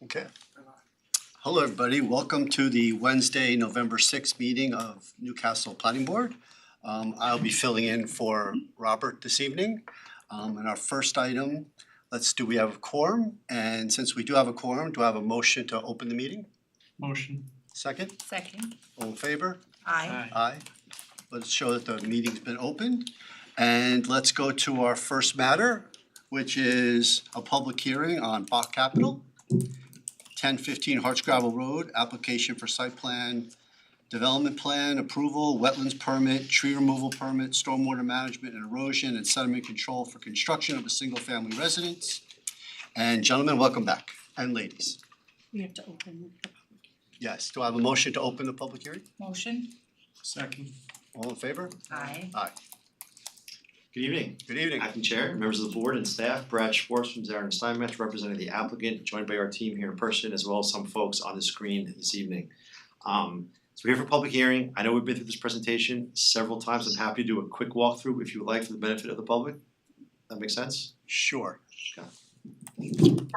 Okay. Hello, everybody. Welcome to the Wednesday, November 6th meeting of Newcastle Planning Board. I'll be filling in for Robert this evening. And our first item, we have a quorum? And since we do have a quorum, do I have a motion to open the meeting? Motion. Second? Second. All in favor? Aye. Aye. Let's show that the meeting's been opened. And let's go to our first matter, which is a public hearing on Bach Capital. 1015 Hartsgravel Road, application for site plan, development plan, approval, wetlands permit, tree removal permit, stormwater management and erosion and sediment control for construction of a single-family residence. And gentlemen, welcome back, and ladies. We have to open the public. Yes, do I have a motion to open the public hearing? Motion. Second. All in favor? Aye. Aye. Good evening, Good evening. acting chair, members of the board and staff, Brad Schwartz from Zarin Steinmetz representing the applicant, joined by our team here in person as well as some folks on the screen this evening. So we're here for public hearing. I know we've been through this presentation several times. I'm happy to do a quick walkthrough if you would like for the benefit of the public. That makes sense? Sure. And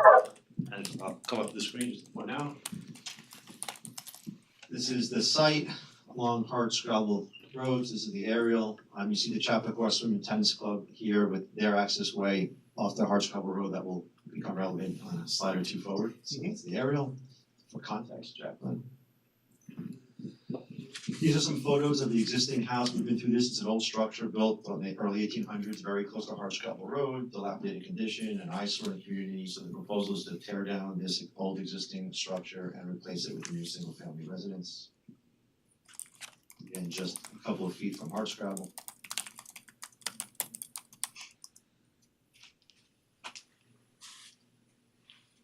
I'll come up to the screen just to point out. This is the site along Hartsgravel Roads. This is the aerial. You see the Chappaqua Swim and Tennis Club here with their access way off the Hartsgravel Road that will become relevant on a slide or two forward. So that's the aerial. For context, Jacqueline. These are some photos of the existing house. We've been through this. It's an old structure built in the early 1800s, very close to Hartsgravel Road, dilapidated condition, an eyesore in the community. So the proposal is to tear down this old existing structure and replace it with a new single-family residence. Again, just a couple of feet from Hartsgravel.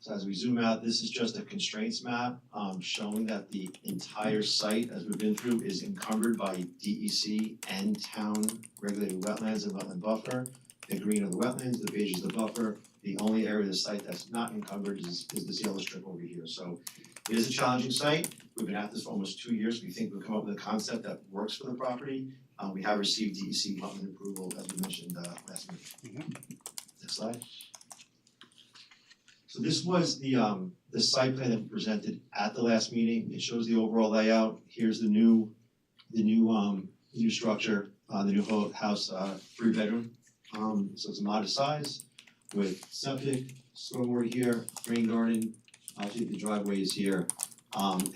So as we zoom out, this is just a constraints map showing that the entire site, as we've been through, is encumbered by DEC and town regulated wetlands and wetland buffer. The green are the wetlands, the beige is the buffer. The only area of the site that's not encumbered is this yellow strip over here. So it is a challenging site. We've been at this for almost 2 years. We think we've come up with a concept that works for the property. We have received DEC wetland approval, as we mentioned last meeting. Next slide. So this was the site plan that we presented at the last meeting. It shows the overall layout. Here's the new structure, the new house, 3-bedroom. So it's a modest size with septic, stormwater here, rain garden. Obviously the driveway is here.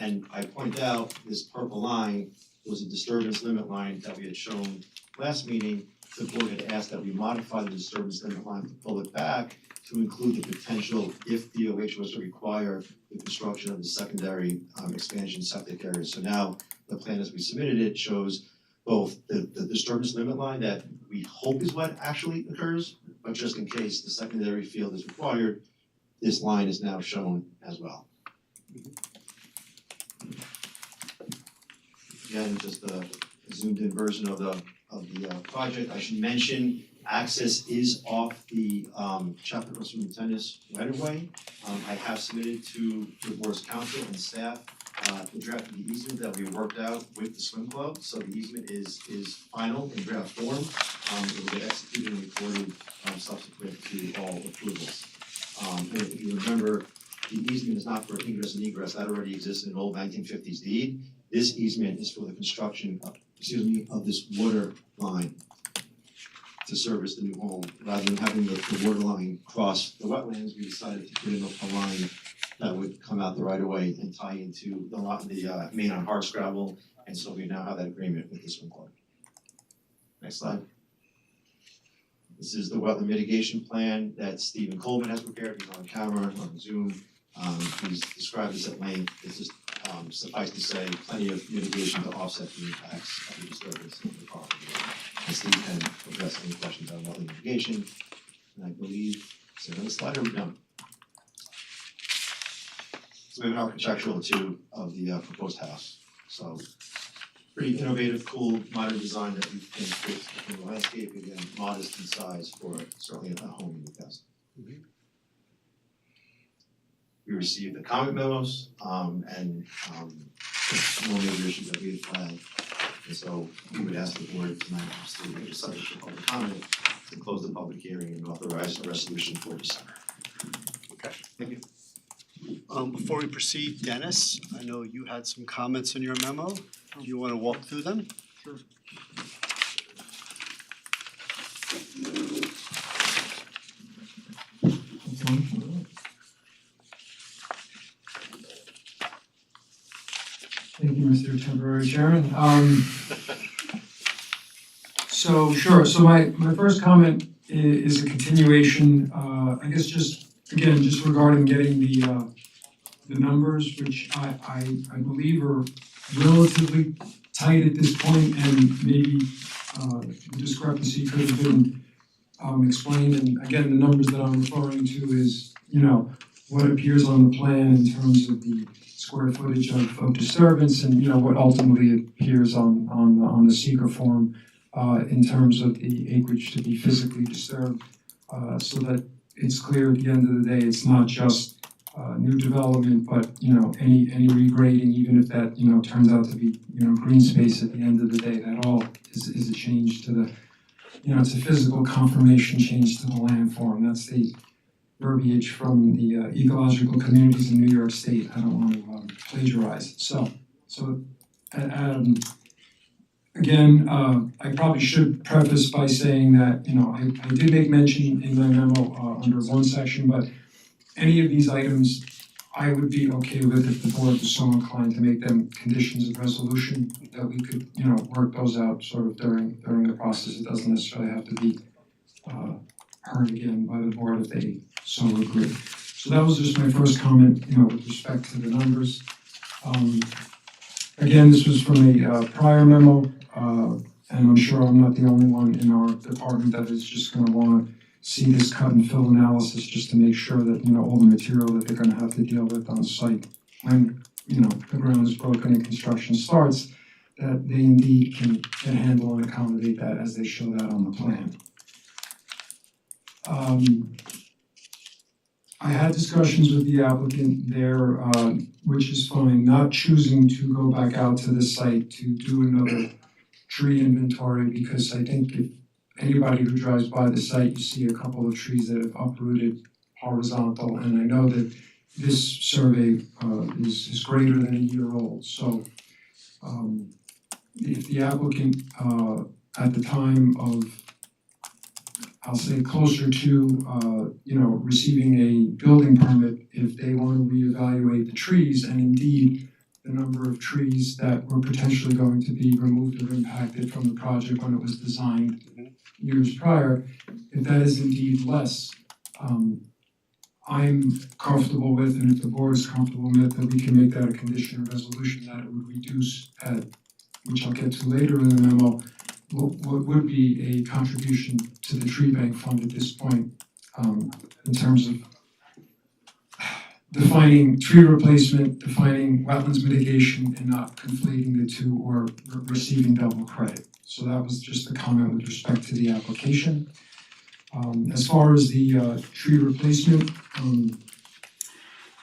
And I point out this purple line was a disturbance limit line that we had shown last meeting. The board had asked that we modify the disturbance limit line to pull it back to include the potential, if DOH was to require the construction of the secondary expansion septic area. So now the plan as we submitted it shows both the disturbance limit line that we hope is what actually occurs, but just in case the secondary field is required, this line is now shown as well. Again, just a zoomed in version of the project. I should mention access is off the Chappaqua Swim and Tennis right of way. I have submitted to the board's council and staff the draft of the easement that we worked out with the swim club. So the easement is final in draft form. It will get executed and recorded subsequent to all approvals. And if you remember, the easement is not for ingress and egress. That already exists in an old 1950s deed. This easement is for the construction of this water line to service the new home. Rather than having the water line cross the wetlands, we decided to put in a line that would come out the right of way and tie into the main on Hartsgravel, and so we now have that agreement with the swim club. Next slide. This is the wetland mitigation plan that Stephen Coleman has prepared. He's on camera, on Zoom. He's described this at length. This is suffice to say, plenty of mitigation to offset the impacts of the disturbance of the property. And Steve can address any questions on wetland mitigation. And I believe, is there another slide or are we done? So we have an architectural too of the proposed house. So pretty innovative, cool, modern design that we can fit in the landscape. Again, modest in size for certainly a home in Newcastle. We received the comment memos and no major issues that we had flagged. And so we would ask the board tonight to make a subject to public comment to close the public hearing and authorize a resolution for December. Okay, thank you. Before we proceed, Dennis, I know you had some comments in your memo. Do you want to walk through them? Sure. Thank you, Mr. Temporary Chairman. So my first comment is a continuation, I guess just regarding getting the numbers, which I believe are relatively tight at this point, and maybe the discrepancy could have been explained. And again, the numbers that I'm referring to is, what appears on the plan in terms of the square footage of disturbance, and what ultimately appears on the seeker form in terms of the acreage to be physically disturbed, so that it's clear at the end of the day, it's not just new development, but any regrading, even if that turns out to be green space at the end of the day, that all is a change to the it's a physical confirmation change to the landform. That's the verbiage from the ecological communities in New York State. I don't want to plagiarize. So again, I probably should preface by saying that I did make mention in my memo under one section, but any of these items I would be okay with if the board was so inclined to make them conditions of resolution, that we could work those out sort of during the process. It doesn't necessarily have to be heard again by the board if they so agree. So that was just my first comment, with respect to the numbers. Again, this was from a prior memo, and I'm sure I'm not the only one in our department that is just going to want to see this cut and fill analysis just to make sure that all the material that they're going to have to deal with on site when the ground is broken and construction starts, that they indeed can handle and accommodate that as they show that on the plan. I had discussions with the applicant there, which is fine, not choosing to go back out to the site to do another tree inventory, because I think if anybody who drives by the site, you see a couple of trees that have uprooted horizontal, and I know that this survey is greater than a year old. So if the applicant at the time of, I'll say closer to receiving a building permit, if they want to reevaluate the trees, and indeed the number of trees that were potentially going to be removed or impacted from the project when it was designed years prior, if that is indeed less, I'm comfortable with, and if the board is comfortable with, that we can make that a condition of resolution, that it would reduce at, which I'll get to later in the memo, what would be a contribution to the tree bank fund at this point, in terms of defining tree replacement, defining wetlands mitigation, and not conflating the two or receiving double credit. So that was just a comment with respect to the application. As far as the tree replacement,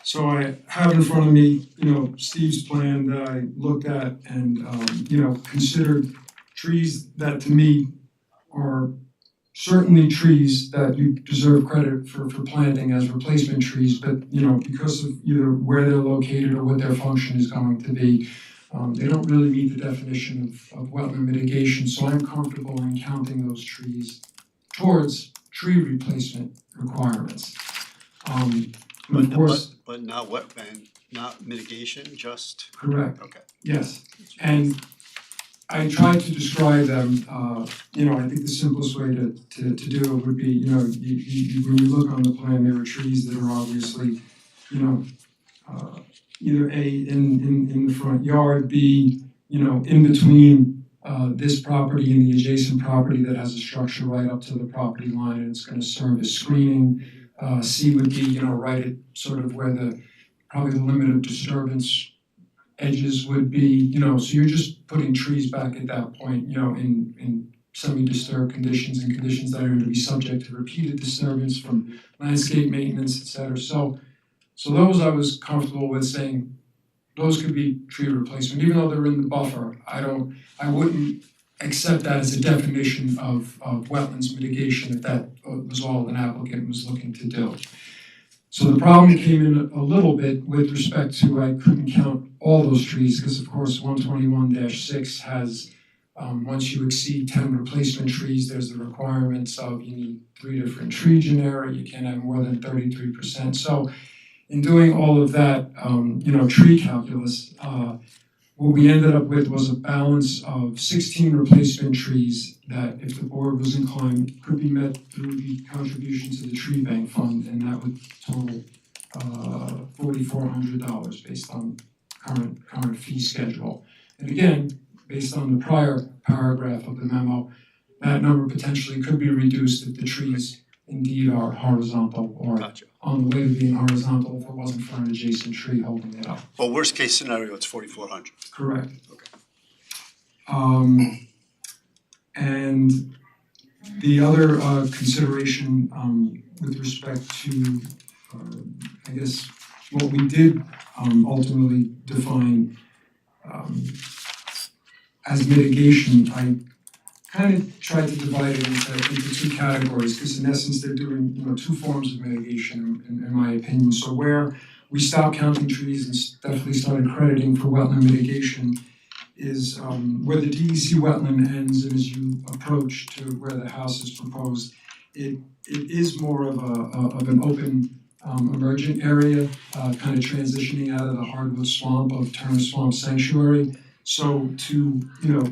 so I have in front of me, Steve's plan that I looked at and, considered trees that to me are certainly trees that you deserve credit for planting as replacement trees, but, because of either where they're located or what their function is going to be, they don't really meet the definition of wetland mitigation, so I'm comfortable in counting those trees towards tree replacement requirements. But of course, but not wetland, not mitigation, just? correct. Okay. Yes, and I tried to describe them, I think the simplest way to do it would be, when you look on the plan, there are trees that are obviously, either A, in the front yard, B, in between this property and the adjacent property that has a structure right up to the property line, and it's gonna serve as screening. C would be, right at sort of where probably the limit of disturbance edges would be, so you're just putting trees back at that point, in semi-disturbed conditions and conditions that are going to be subject to repeated disturbance from landscape maintenance, et cetera. So those I was comfortable with saying those could be tree replacement, even though they're in the buffer. I wouldn't accept that as a definition of wetlands mitigation if that was all an applicant was looking to do. So the problem came in a little bit with respect to, I couldn't count all those trees, because of course 121-6 has, once you exceed 10 replacement trees, there's the requirements of you need 3 different tree genera, you can't have more than 33%. So in doing all of that, tree calculus, what we ended up with was a balance of 16 replacement trees that, if the board was inclined, could be met through the contribution to the tree bank fund, and that would total $4,400 based on current fee schedule. And again, based on the prior paragraph of the memo, that number potentially could be reduced if the trees indeed are horizontal or Gotcha. on the way to being horizontal if it wasn't for an adjacent tree holding it up. Well, worst case scenario, it's 4,400. Correct. Okay. And the other consideration with respect to, I guess, what we did ultimately define as mitigation, I kind of tried to divide it into 2 categories, because in essence they're doing 2 forms of mitigation in my opinion. So where we stopped counting trees and definitely started crediting for wetland mitigation is where the DEC wetland ends, and as you approach to where the house is proposed, it is more of an open emergent area, kind of transitioning out of the hardwood swamp of Turner Swamp Sanctuary. So to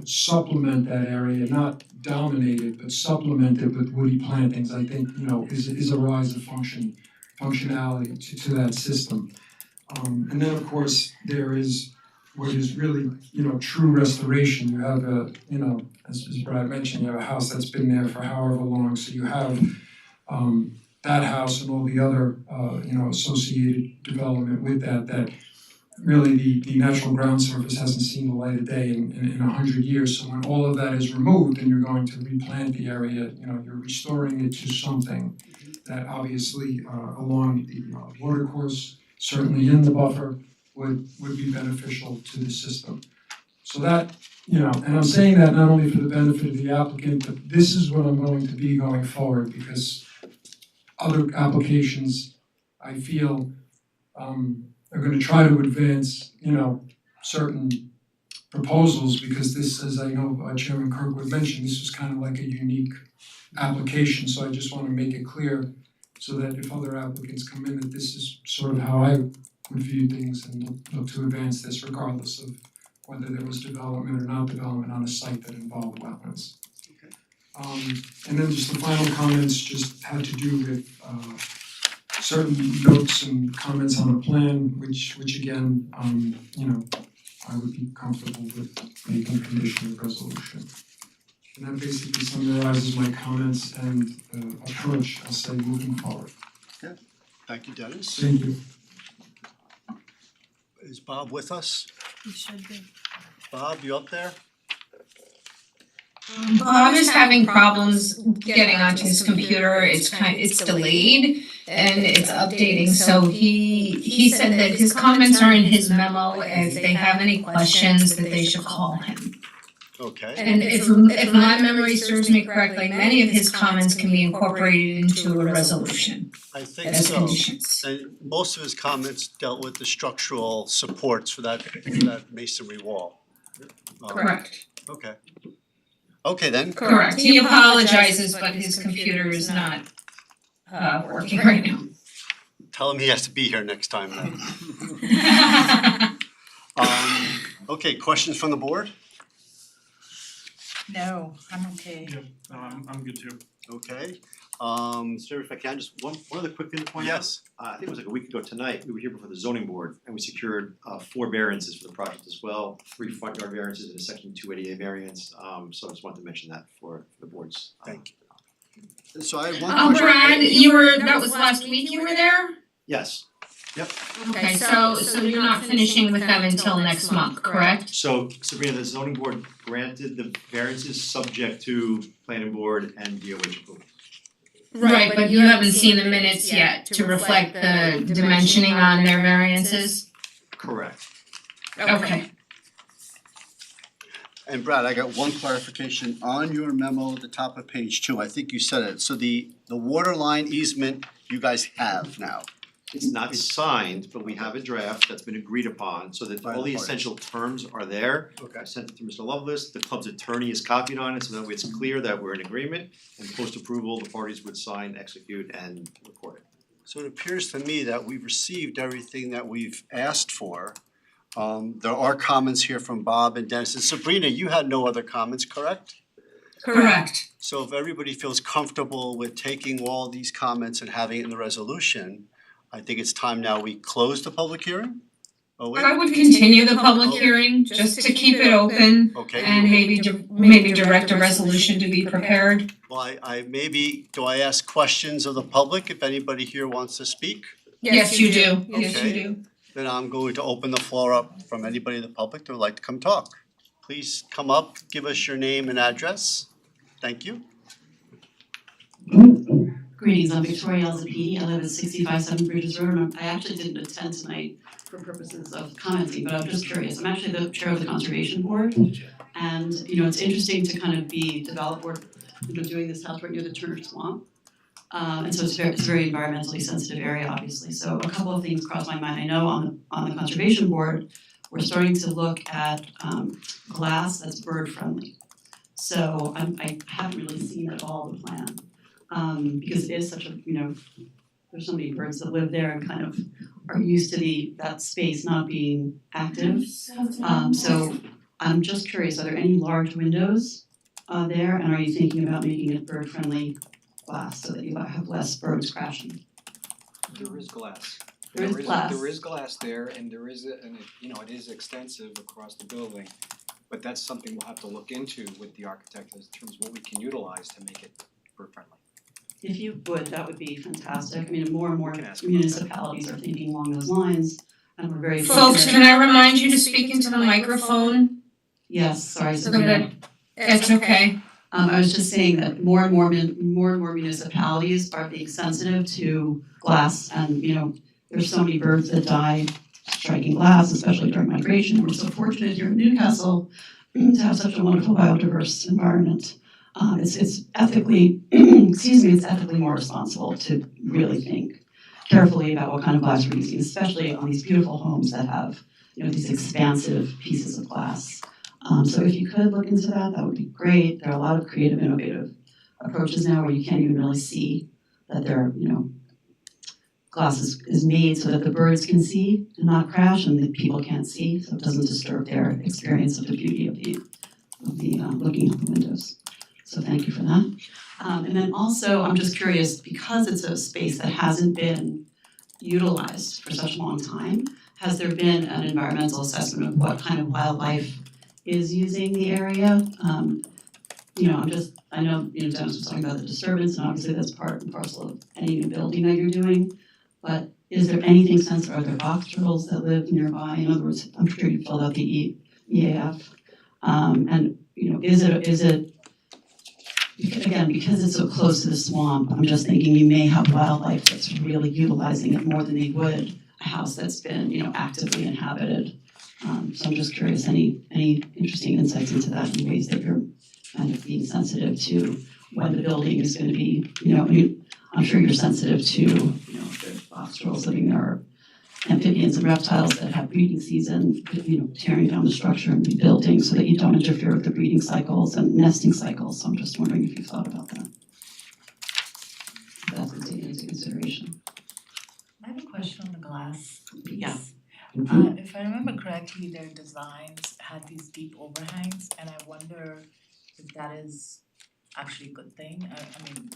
supplement that area, not dominate it, but supplement it with woody plantings, I think is a rise of functionality to that system. And then of course there is what is really true restoration. You have as Brad mentioned, you have a house that's been there for however long, so you have that house and all the other associated development with that really the natural ground surface hasn't seen the light of day in 100 years. So when all of that is removed and you're going to replant the area, you're restoring it to something that obviously along the water course, certainly in the buffer, would be beneficial to the system. So that, and I'm saying that not only for the benefit of the applicant, but this is what I'm going to be going forward, because other applications, I feel, are going to try to advance, certain proposals, because this, as I know Chairman Kirkwood mentioned, this was kind of like a unique application. So I just want to make it clear so that if other applicants come in, that this is sort of how I would view things and look to advance this regardless of whether there was development or not development on a site that involved wetlands. And then just the final comments just had to do with certain notes and comments on the plan, which again, I would be comfortable with making condition of resolution. And that basically summarizes my comments and approach, I'll say, moving forward. Thank you, Dennis. Thank you. Is Bob with us? You should be. Bob, you up there? Bob is having problems getting onto his computer. It's delayed and it's updating. So he said that his comments are in his memo. If they have any questions, that they should call him. Okay. And if my memory serves me correctly, many of his comments can be incorporated into a resolution I think as so. conditions. And most of his comments dealt with the structural supports for that masonry wall. Correct. Okay. Okay then. Correct. He apologizes, but his computer is not working right now. Tell him he has to be here next time then. Okay, questions from the board? No, I'm okay. Yeah, no, I'm good too. Okay. Sir, if I can, just one other quick thing to point out. Yes. I think it was like a week ago tonight, we were here before the zoning board and we secured 4 variances for the project as well, 3 front yard variances and a section 280A variance. So I just wanted to mention that for the board's. Thank you. So I have one question. Brad, that was last week you were there? Yes. Okay, so you're not finishing with them until next month, correct? So Sabrina, the zoning board granted the variances subject to planning board and DOH approval. Right, but you haven't seen the minutes yet to reflect the dimensioning on their variances? Correct. Okay. And Brad, I got one clarification on your memo at the top of page 2. I think you said it. So the water line easement you guys have now. It's not signed, but we have a draft that's been agreed upon, so that By all the the parties. essential terms are there. Okay. I sent it to Mr. Lovelace, the club's attorney is copied on it, so that way it's clear that we're in agreement. And post-approval, the parties would sign, execute, and record it. So it appears to me that we've received everything that we've asked for. There are comments here from Bob and Dennis. And Sabrina, you had no other comments, correct? Correct. So if everybody feels comfortable with taking all these comments and having it in the resolution, I think it's time now we close the public hearing? Oh, wait, I would continue the public hearing just to keep it open okay. and maybe direct a resolution to be prepared. Well, I maybe, do I ask questions of the public if anybody here wants to speak? Yes, you do. Yes, Okay. you do. Then I'm going to open the floor up from anybody in the public that would like to come talk. Please come up, give us your name and address. Thank you. Greetings, I'm Victoria Alzapidi, I live at 65 Seven Bridges Road, and I actually didn't attend tonight for purposes of commenting, but I'm just curious, I'm actually the chair of the Conservation Board, and, it's interesting to kind of be developer, doing this house right near the Turner Swamp. And so it's a very environmentally sensitive area, obviously, so a couple of things crossed my mind, I know on the Conservation Board, we're starting to look at glass that's bird friendly. So I haven't really seen at all the plan. Because it is such a, there's so many birds that live there and kind of are used to that space not being active. So I'm just curious, are there any large windows there, and are you thinking about making it bird friendly glass so that you have less birds crashing? There is glass. There is glass. There is glass there, and there is it is extensive across the building. But that's something we'll have to look into with the architect in terms of what we can utilize to make it bird friendly. If you would, that would be fantastic. I mean, more and more We can ask about municipalities are thinking along those lines, and we're very Folks, can I remind you to speak into the microphone? Yes, sorry, So Sabrina. It's okay. I was just saying that more and more municipalities are being sensitive to glass, and there's so many birds that die striking glass, especially during migration. We're so fortunate here in Newcastle to have such a wonderful biodiverse environment. It's ethically, it's ethically more responsible to really think carefully about what kind of glass we're using, especially on these beautiful homes that have, these expansive pieces of glass. So if you could look into that, that would be great. There are a lot of creative, innovative approaches now where you can't even really see that glass is made so that the birds can see and not crash, and the people can't see, so it doesn't disturb their experience of the beauty of the looking out the windows. So thank you for that. And then also, I'm just curious, because it's a space that hasn't been utilized for such a long time, has there been an environmental assessment of what kind of wildlife is using the area? I know Dennis was talking about the disturbance, and obviously that's part and parcel of any new building that you're doing. But is there anything sensitive? Are there box turtles that live nearby? In other words, I'm sure you filled out the EAF. And is it again, because it's so close to the swamp, I'm just thinking you may have wildlife that's really utilizing it more than they would a house that's been, actively inhabited. So I'm just curious, any interesting insights into that and ways that you're kind of being sensitive to when the building is going to be, I'm sure you're sensitive to, if there's box turtles living there, or amphibians and reptiles that have breeding season, tearing down the structure and rebuilding so that you don't interfere with the breeding cycles and nesting cycles. So I'm just wondering if you thought about that. That's been taken into consideration. I have a question on the glass piece. Yeah. If I remember correctly, their designs had these deep overhangs, and I wonder if that is actually a good thing. I mean,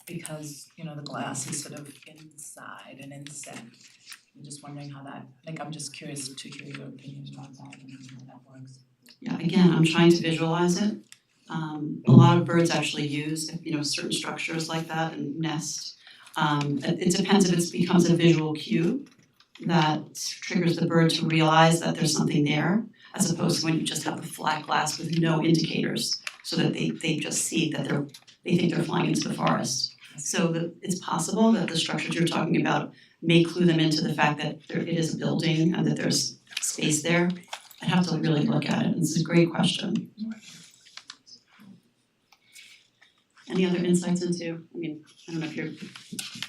because the glass is sort of inside and inset. I'm just wondering how that, I'm just curious to hear your opinion about that and how that works. Yeah, again, I'm trying to visualize it. A lot of birds actually use, certain structures like that and nest. It depends if it becomes a visual cue that triggers the bird to realize that there's something there, as opposed to when you just have the flat glass with no indicators, so that they just see that they think they're flying into the forest. So it's possible that the structures you're talking about may clue them into the fact that it is a building and that there's space there. I'd have to really look at it. It's a great question. Any other insights into, I mean, I don't know if you're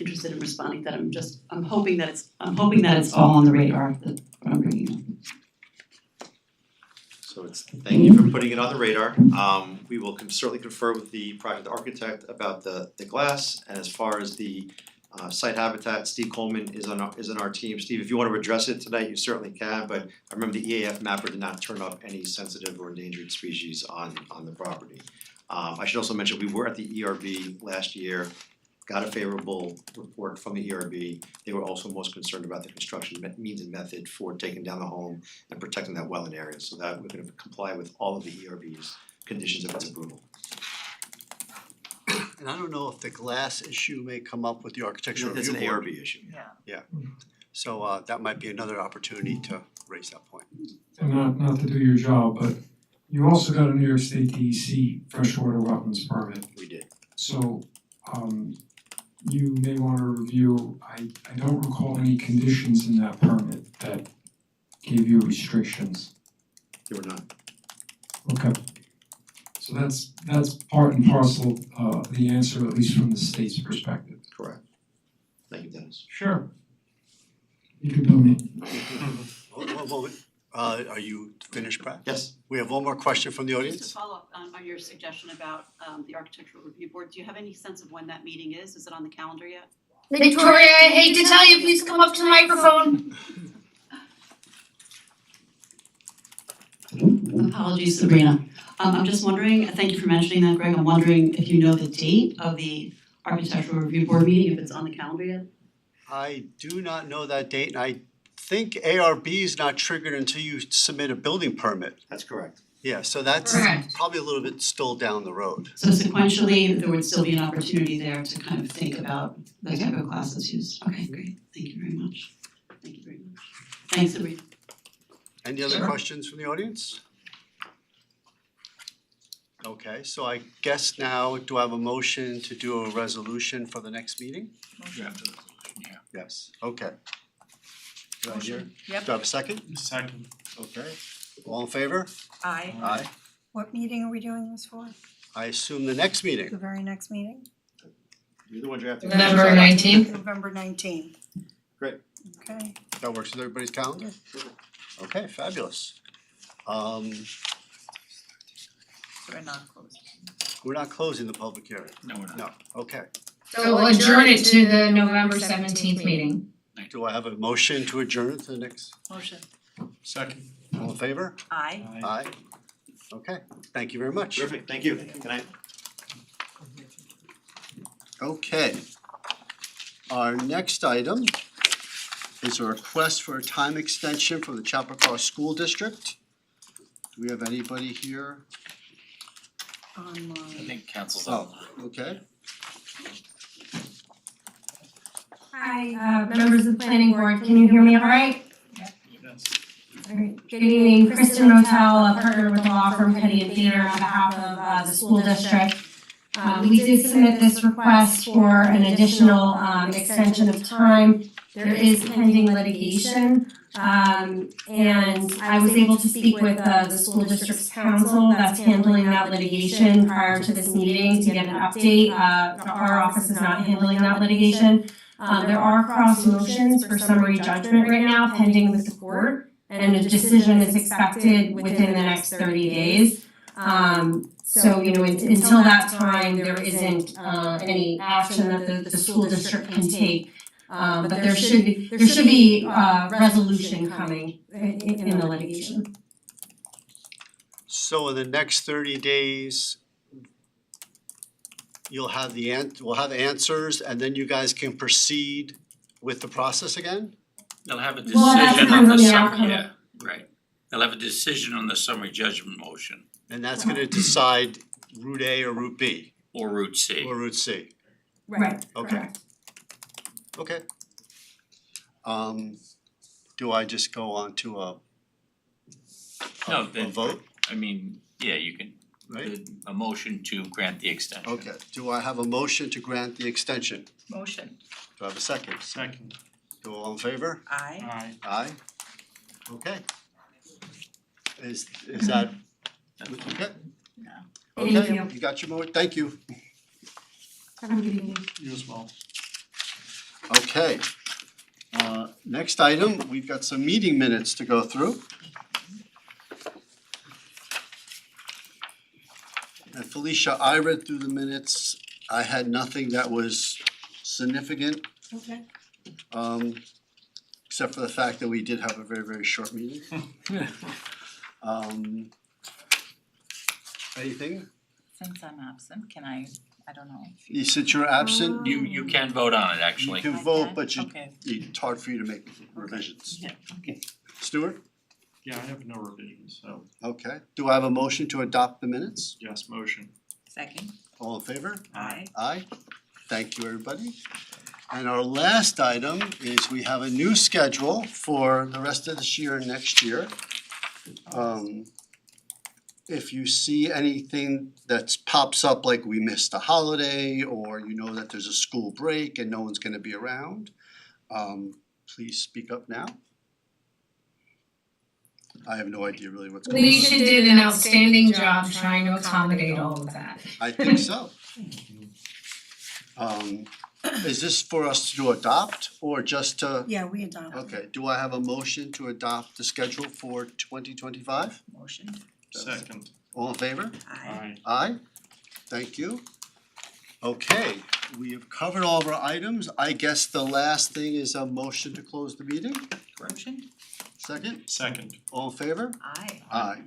interested in responding to that, I'm hoping that it's all on the radar, that what I'm bringing up. So it's, thank you for putting it on the radar. We will certainly confer with the project architect about the glass, and as far as the site habitat, Steve Coleman is on our team. Steve, if you want to address it tonight, you certainly can, but I remember the EAF mapper did not turn up any sensitive or endangered species on the property. I should also mention, we were at the ERB last year, got a favorable report from the ERB. They were also most concerned about the construction means and method for taking down the home and protecting that wetland area, so that we're gonna comply with all of the ERB's conditions of its approval. And I don't know if the glass issue may come up with the architectural It's review an board. ARB issue. Yeah. So that might be another opportunity to raise that point. And not to do your job, but you also got a New York State DEC freshwater wetlands permit. We did. So you may wanna review, I don't recall any conditions in that permit that gave you restrictions. There were none. Okay. So that's part and parcel the answer, at least from the state's perspective. Correct. Thank you, Dennis. Sure. You can bill me. One moment, are you finished, Brad? Yes. We have one more question from the Just audience. to follow up on your suggestion about the architectural review board, do you have any sense of when that meeting is? Is it on the calendar yet? Victoria, I hate to tell you, please come up to the microphone. Apologies, Sabrina. I'm just wondering, thank you for mentioning that, Greg, I'm wondering if you know the date of the architectural review board meeting, if it's on the calendar yet? I do not know that date, and I think ARB is not triggered until you submit a building permit. That's correct. Yeah, so that's Correct. probably a little bit still down the road. So sequentially, there would still be an opportunity there to kind of think about the type of classes used. Okay, great, thank you very much. Thank you very much. Thanks, Sabrina. Any other Sure. questions from the audience? Okay, so I guess now, do I have a motion to do a resolution for the next meeting? Yes, okay. Do I hear? Yep. Do I have a second? Second. Okay, all in favor? Aye. Aye. What meeting are we doing this for? I assume the next meeting. The very next meeting? You're the one drafting. November 19th. November 19th. Great. Okay. That works with everybody's calendar? Okay, fabulous. We're not closed. We're not closing the public hearing. No, we're not. No, okay. So we'll adjourn it to the November 17th meeting. Do I have a motion to adjourn to the next? Motion. Second. All in favor? Aye. Aye. Okay, thank you very much. Terrific, thank you. Good night. Okay. Our next item is a request for a time extension from the Chappaqua School District. Do we have anybody here? Online. think council's Oh, okay. Hi, members of the planning board, can you hear me all right? All right. Good evening, Kristen Motel, a partner with the law firm Petty and Theater on behalf of the school district. We did submit this request for an additional extension of time. There is pending litigation. And I was able to speak with the school district's counsel that's handling that litigation prior to this meeting to get an update. Our office is not handling that litigation. There are cross motions for summary judgment right now pending with the court, and a decision is expected within the next 30 days. So, you know, until that time, there isn't any action that the school district can take. But there should be resolution coming in the litigation. So in the next 30 days, we'll have answers, and then you guys can proceed with the process again? They'll have a Well, that decision depends on on the the summary, outcome. yeah, right. They'll have a decision on the summary judgment motion And that's gonna decide Route A or Route B, or Route C. or Route C. Right, Okay. correct. Okay. Do I just go on to a No, then- vote, I mean, yeah, you can, right? a motion to grant the extension. Okay, do I have a motion to grant the extension? Motion. Do I have a second? Second. Do all in favor? Aye. Aye. Aye. Okay. Is that, okay? Thank Okay, you. you got your thank you. Have a good evening. You as well. Okay. Next item, we've got some meeting minutes to go through. And Felicia, I read through the minutes. I had nothing that was significant, Okay. except for the fact that we did have a very, very short meeting. Anything? Since I'm absent, can I don't know if you. Since you're absent, You can vote on it, you actually. can I vote, can? but Okay. it's hard for you to make revisions. Yeah, okay. Stuart? Yeah, I have no revisions, so Okay. Do I have a motion to adopt the minutes? yes, motion. Second. All in favor? Aye. Aye. Thank you, everybody. And our last item is we have a new schedule for the rest of this year and next year. If you see anything that pops up, like we missed a holiday, or you know that there's a school break and no one's gonna be around, please speak up now. I have no idea really what's going on. Alicia did an outstanding job trying to accommodate all of that. I think so. Is this for us to adopt or just to? Yeah, we adopt. Okay, do I have a motion to adopt the schedule for 2025? Motion. Second. All in favor? Aye. Aye, thank you. Okay, we have covered all of our items. I guess the last thing is a motion to close the meeting. Motion. Second, Second. all in favor? Aye. Aye.